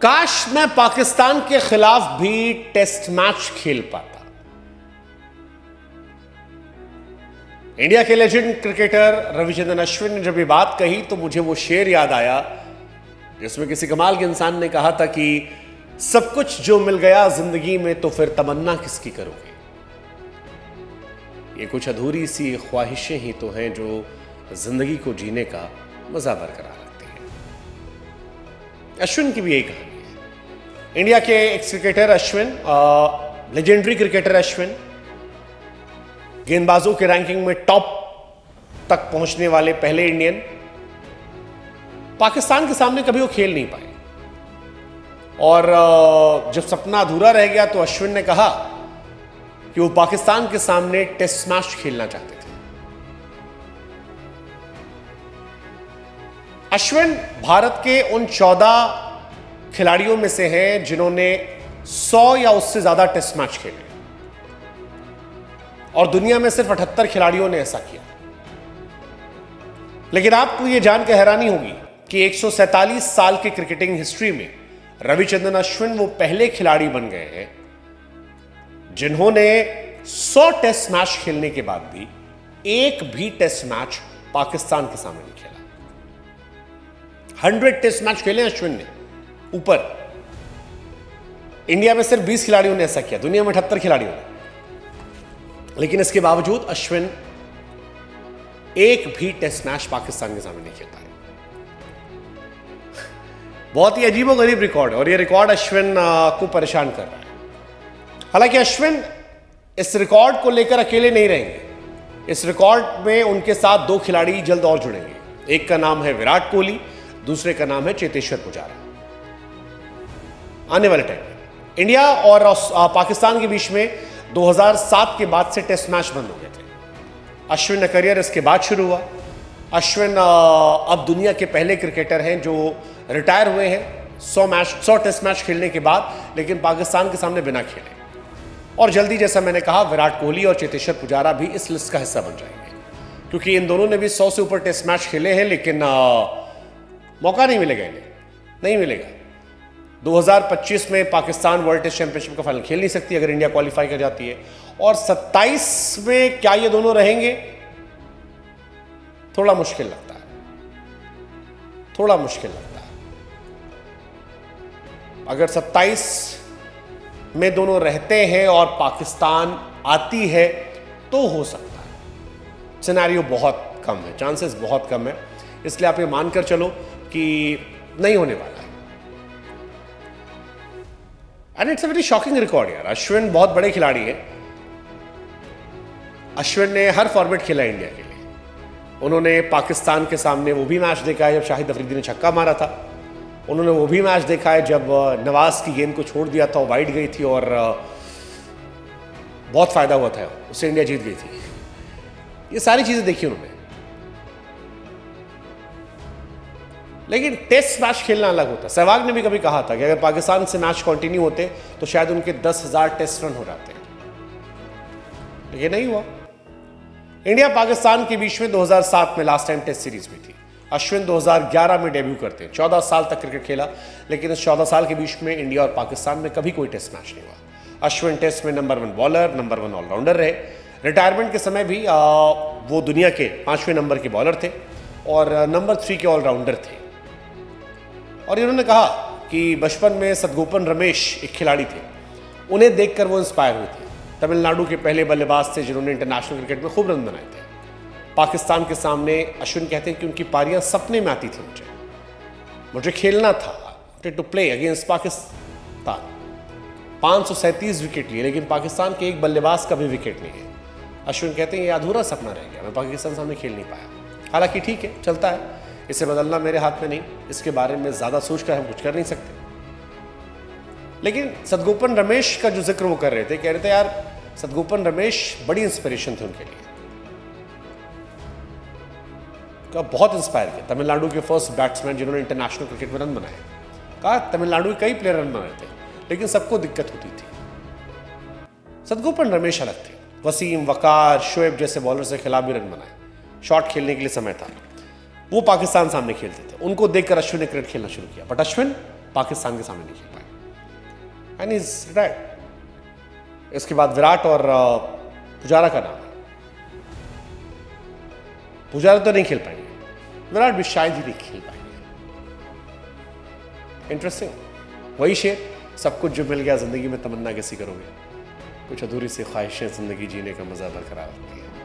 काश मैं पाकिस्तान के खिलाफ भी टेस्ट मैच खेल पाता। इंडिया के लेजेंड क्रिकेटर रविचंद्रन अश्विन ने जब ये बात कही तो मुझे वो शेर याद आया जिसमें किसी कमाल के इंसान ने कहा था कि सब कुछ जो मिल गया जिंदगी में तो फिर तमन्ना किसकी करोगे। ये कुछ अधूरी सी ख्वाहिशें ही तो हैं जो जिंदगी को जीने का मजा बरकरार रखती हैं। अश्विन की भी यही कहानी है। इंडिया के x cricketer Ashwin, legendary cricketer Ashwin, गेंदबाजों के रैंकिंग में टॉप तक पहुंचने वाले पहले इंडियन, पाकिस्तान के सामने कभी वो खेल नहीं पाए और जब सपना अधूरा रह गया तो अश्विन ने कहा कि वो पाकिस्तान के सामने टेस्ट मैच खेलना चाहते थे। अश्विन भारत के उन 14 खिलाड़ियों में से हैं जिन्होंने 100 या उससे ज्यादा टेस्ट मैच खेले और दुनिया में सिर्फ 78 खिलाड़ियों ने ऐसा किया। लेकिन आपको यह जानकर हैरानी होगी कि 147 साल की क्रिकेटिंग हिस्ट्री में रविचंद्रन अश्विन वो पहले खिलाड़ी बन गए हैं जिन्होंने 100 टेस्ट मैच खेलने के बाद भी एक भी टेस्ट मैच पाकिस्तान के सामने नहीं खेला। 100 टेस्ट मैच खेले अश्विन ने ऊपर। इंडिया में सिर्फ 20 खिलाड़ियों ने ऐसा किया, दुनिया में 78 खिलाड़ियों ने। लेकिन इसके बावजूद अश्विन एक भी टेस्ट मैच पाकिस्तान के सामने नहीं खेल पाए। बहुत ही अजीबोगरीब रिकॉर्ड है और यह रिकॉर्ड अश्विन को परेशान कर रहा है। हालांकि अश्विन इस रिकॉर्ड को लेकर अकेले नहीं रहेंगे। इस रिकॉर्ड में उनके साथ 2 खिलाड़ी जल्द और जुड़ेंगे। एक का नाम है विराट कोहली, दूसरे का नाम है चेतेश्वर पुजारा। आने वाले टाइम में इंडिया और पाकिस्तान के बीच में 2007 के बाद से टेस्ट मैच बंद हो गए थे। अश्विन का करियर इसके बाद शुरू हुआ। अश्विन अब दुनिया के पहले क्रिकेटर हैं जो रिटायर हुए हैं 100 टेस्ट मैच खेलने के बाद, लेकिन पाकिस्तान के सामने बिना खेले। और जल्दी, जैसा मैंने कहा, विराट कोहली और चेतेश्वर पुजारा भी इस लिस्ट का हिस्सा बन जाएंगे क्योंकि इन दोनों ने भी 100 से ऊपर टेस्ट मैच खेले हैं, लेकिन मौका नहीं मिलेगा इन्हें, नहीं मिलेगा। 2025 में पाकिस्तान वर्ल्ड टेस्ट चैंपियनशिप का फाइनल खेल नहीं सकती अगर इंडिया क्वालिफाई कर जाती है। और 27 में क्या ये दोनों रहेंगे, थोड़ा मुश्किल लगता है, थोड़ा मुश्किल लगता है। अगर 27 में दोनों रहते हैं और पाकिस्तान आती है तो हो सकता है। सिनेरियो बहुत कम है, चांसेस बहुत कम है, इसलिए आप ये मानकर चलो कि नहीं होने वाला है। And it's a very shocking record यार। अश्विन बहुत बड़े खिलाड़ी हैं। अश्विन ने हर फॉर्मेट खेला इंडिया के लिए। उन्होंने पाकिस्तान के सामने वो भी मैच देखा है जब शाहिद अफरीदी ने छक्का मारा था। उन्होंने वो भी मैच देखा है जब नवाज की गेंद को छोड़ दिया था, वाइड गई थी और बहुत फायदा हुआ था, उससे इंडिया जीत गई थी। ये सारी चीजें देखी उन्होंने। लेकिन टेस्ट मैच खेलना अलग होता है। सहवाग ने भी कभी कहा था कि अगर पाकिस्तान से मैच कंटिन्यू होते तो शायद उनके 10,000 टेस्ट रन हो जाते, लेकिन नहीं हुआ। इंडिया पाकिस्तान के बीच में 2007 में लास्ट टाइम टेस्ट सीरीज हुई थी। अश्विन 2011 में डेब्यू करते हैं। 14 साल तक क्रिकेट खेला, लेकिन इस 14 साल के बीच में इंडिया और पाकिस्तान में कभी कोई टेस्ट मैच नहीं हुआ। अश्विन टेस्ट में नंबर 1 बॉलर, नंबर 1 ऑलराउंडर रहे। रिटायरमेंट के समय भी वो दुनिया के 5वें नंबर के बॉलर थे और नंबर 3 के ऑलराउंडर थे। और इन्होंने कहा कि बचपन में सदगोपन रमेश एक खिलाड़ी थे, उन्हें देखकर वो इंस्पायर हुए थे। तमिलनाडु के पहले बल्लेबाज थे जिन्होंने इंटरनेशनल क्रिकेट में खूब रन बनाए थे। पाकिस्तान के सामने अश्विन कहते हैं कि उनकी पारियां सपने में आती थी। मुझे खेलना था, to play against Pakistan. 537 wicket लिए, लेकिन पाकिस्तान के एक बल्लेबाज का भी विकेट नहीं है। अश्विन कहते हैं ये अधूरा सपना रह गया, मैं पाकिस्तान सामने खेल नहीं पाया। हालांकि ठीक है, चलता है, इसे बदलना मेरे हाथ में नहीं, इसके बारे में ज्यादा सोचकर हम कुछ कर नहीं सकते। लेकिन सदगोपन रमेश का जो जिक्र वो कर रहे थे, कह रहे थे यार सदगोपन रमेश बड़ी इंस्पिरेशन थी उनके लिए, का बहुत इंस्पायर किया। तमिलनाडु के फर्स्ट बैट्समैन जिन्होंने इंटरनेशनल क्रिकेट में रन बनाए। कहा तमिलनाडु के कई प्लेयर रन बनाए थे, लेकिन सबको दिक्कत होती थी। सदगोपन रमेश अलग थे। वसीम, वकार, शोएब जैसे बॉलर से खिलाफ भी रन बनाए। शॉट खेलने के लिए समय था। वो पाकिस्तान सामने खेलते थे, उनको देखकर अश्विन ने क्रिकेट खेलना शुरू किया। बट अश्विन पाकिस्तान के सामने नहीं खेल पाए एंड इज राइट। इसके बाद विराट और पुजारा का नाम है। पुजारा तो नहीं खेल पाएंगे, विराट भी शायद ही नहीं खेल पाएंगे। इंटरेस्टिंग, वही शेर, सब कुछ जो मिल गया जिंदगी में तमन्ना कैसी करोगे, कुछ अधूरी सी ख्वाहिशें जिंदगी जीने का मजा बरकरार रखती है।